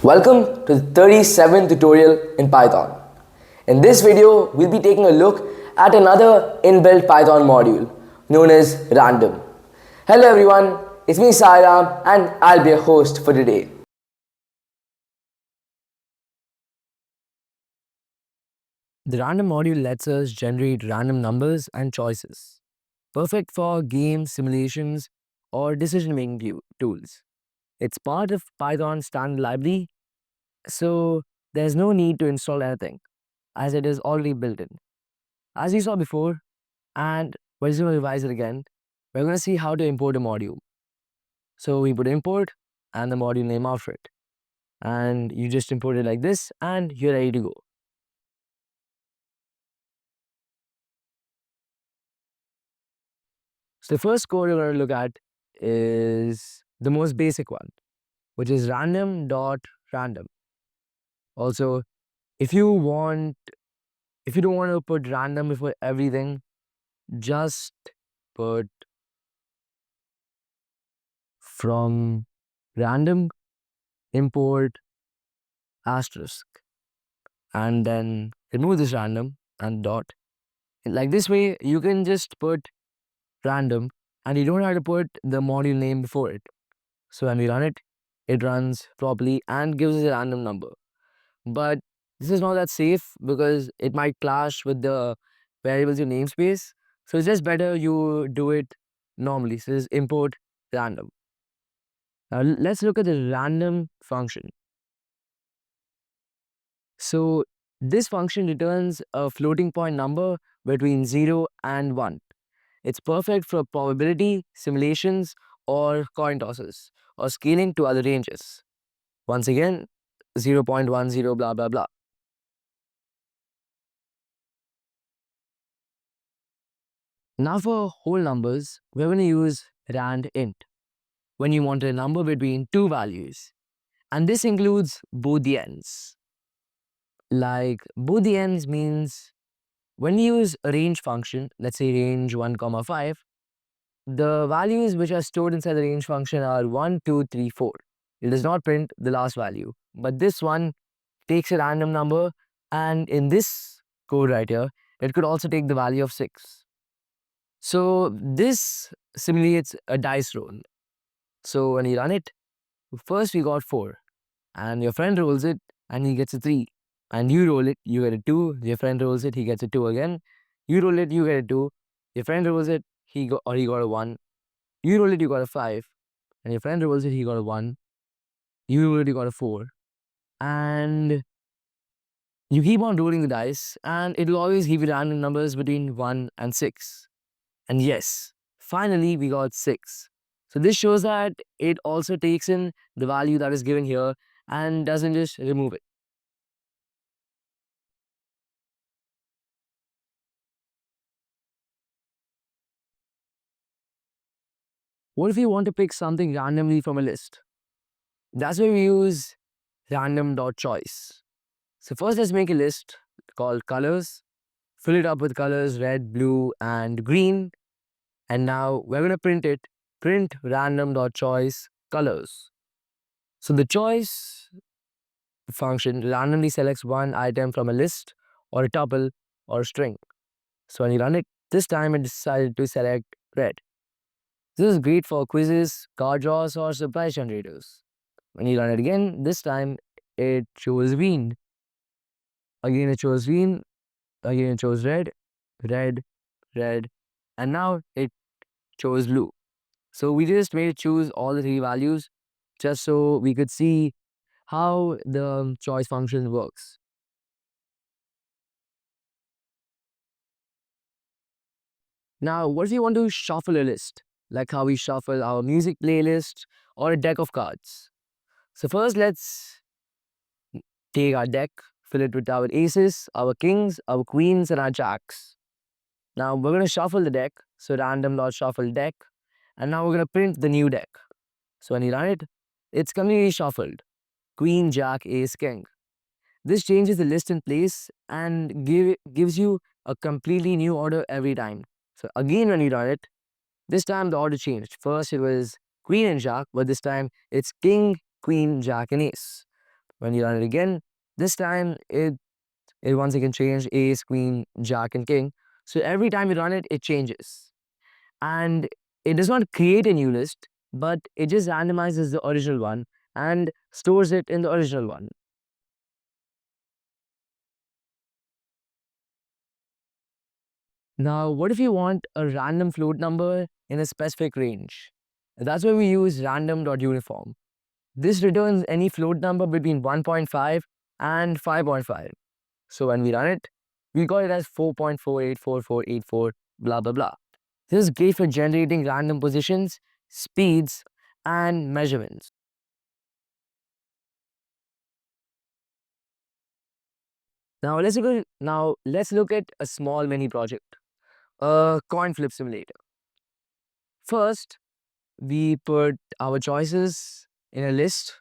Welcome to the 37th tutorial in Python. In this video, we'll be taking a look at another inbuilt Python module known as random. Hello everyone, it's me Sairam and I'll be your host for today. The random module lets us generate random numbers and choices, perfect for games, simulations, or decision-making tools. It's part of Python standard library, so there's no need to install anything, as it is already built in. As you saw before, and we're just going to revise it again, we're going to see how to import a module. So we put import and the module name after it. And you just import it like this, and you're ready to go. So the first code we're going to look at is the most basic one, which is random.random. Also, if you don't want to put random before everything, just put from random import asterisk and then remove this random and dot. Like this way, you can just put random and you don't have to put the module name before it. So when we run it, it runs properly and gives us a random number. But this is not that safe because it might clash with the variables in namespace. So it's just better you do it normally. So this is import random. Now let's look at the random function. So this function returns a floating point number between 0 and 1. It's perfect for probability, simulations, or coin tosses, or scaling to other ranges. Once again, 0.10 blah blah blah. Now for whole numbers, we're going to use randint when you want a number between two values. And this includes both the ends. Like both the ends means when we use a range function, let's say range 1 comma 5, the values which are stored inside the range function are 1, 2, 3, 4. It does not print the last value. But this one takes a random number, and in this code right here, it could also take the value of 6. So this simulates a dice roll. So when you run it, first we got 4, and your friend rolls it and he gets a 3. And you roll it, you get a 2. Your friend rolls it, he gets a 2 again. You roll it, you get a 2. Your friend rolls it, he got a 1. You roll it, you got a 5. And your friend rolls it, he got a 1. You roll it, you got a 4. And you keep on rolling the dice, and it'll always give you random numbers between 1 and 6. And yes, finally we got 6. So this shows that it also takes in the value that is given here and doesn't just remove it. What if you want to pick something randomly from a list? That's where we use random.choice. So first let's make a list called colors, fill it up with colors red, blue, and green. And now we're going to print random.choice colors. So the choice function randomly selects one item from a list or a tuple or a string. So when you run it, this time it decided to select red. This is great for quizzes, card draws, or surprise generators. When you run it again, this time it chose green. Again it chose green, again it chose red, red, red, and now it chose blue. So we just made it choose all the three values just so we could see how the choice function works. Now, what if you want to shuffle a list, like how we shuffle our music playlist or a deck of cards? So first, let's take our deck, fill it with our aces, our kings, our queens, and our jacks. Now, we're going to shuffle the deck, so random.shuffle deck, and now we're going to print the new deck. So when you run it, it's completely shuffled. Queen, jack, ace, king. This changes the list in place and gives you a completely new order every time. So again, when you run it, this time the order changed. First it was queen and jack, but this time it's king, queen, jack, and ace. When you run it again, this time it once again changed ace, queen, jack, and king. So every time you run it, it changes. And it does not create a new list, but it just randomizes the original one and stores it in the original one. Now, what if you want a random float number in a specific range? That's why we use random.uniform. This returns any float number between 1.5 and 5.5. So when we run it, we got it as 4.484484, blah blah blah. This is great for generating random positions, speeds, and measurements. Now let's look at a small mini project, a coin flip simulator. First, we put our choices in a list.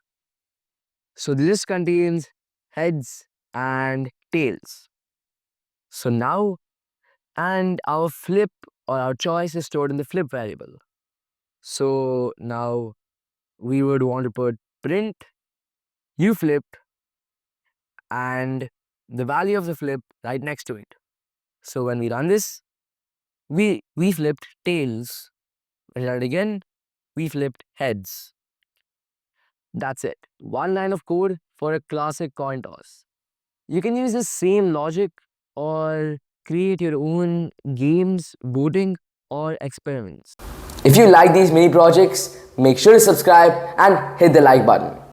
So the list contains heads and tails. So now, and our flip or our choice is stored in the flip variable. So now we would want to put print, you flipped, and the value of the flip right next to it. So when we run this, we flipped tails. When we run it again, we flipped heads. That's it. One line of code for a classic coin toss. You can use the same logic or create your own games, voting, or experiments. If you like these mini projects, make sure to subscribe and hit the like button.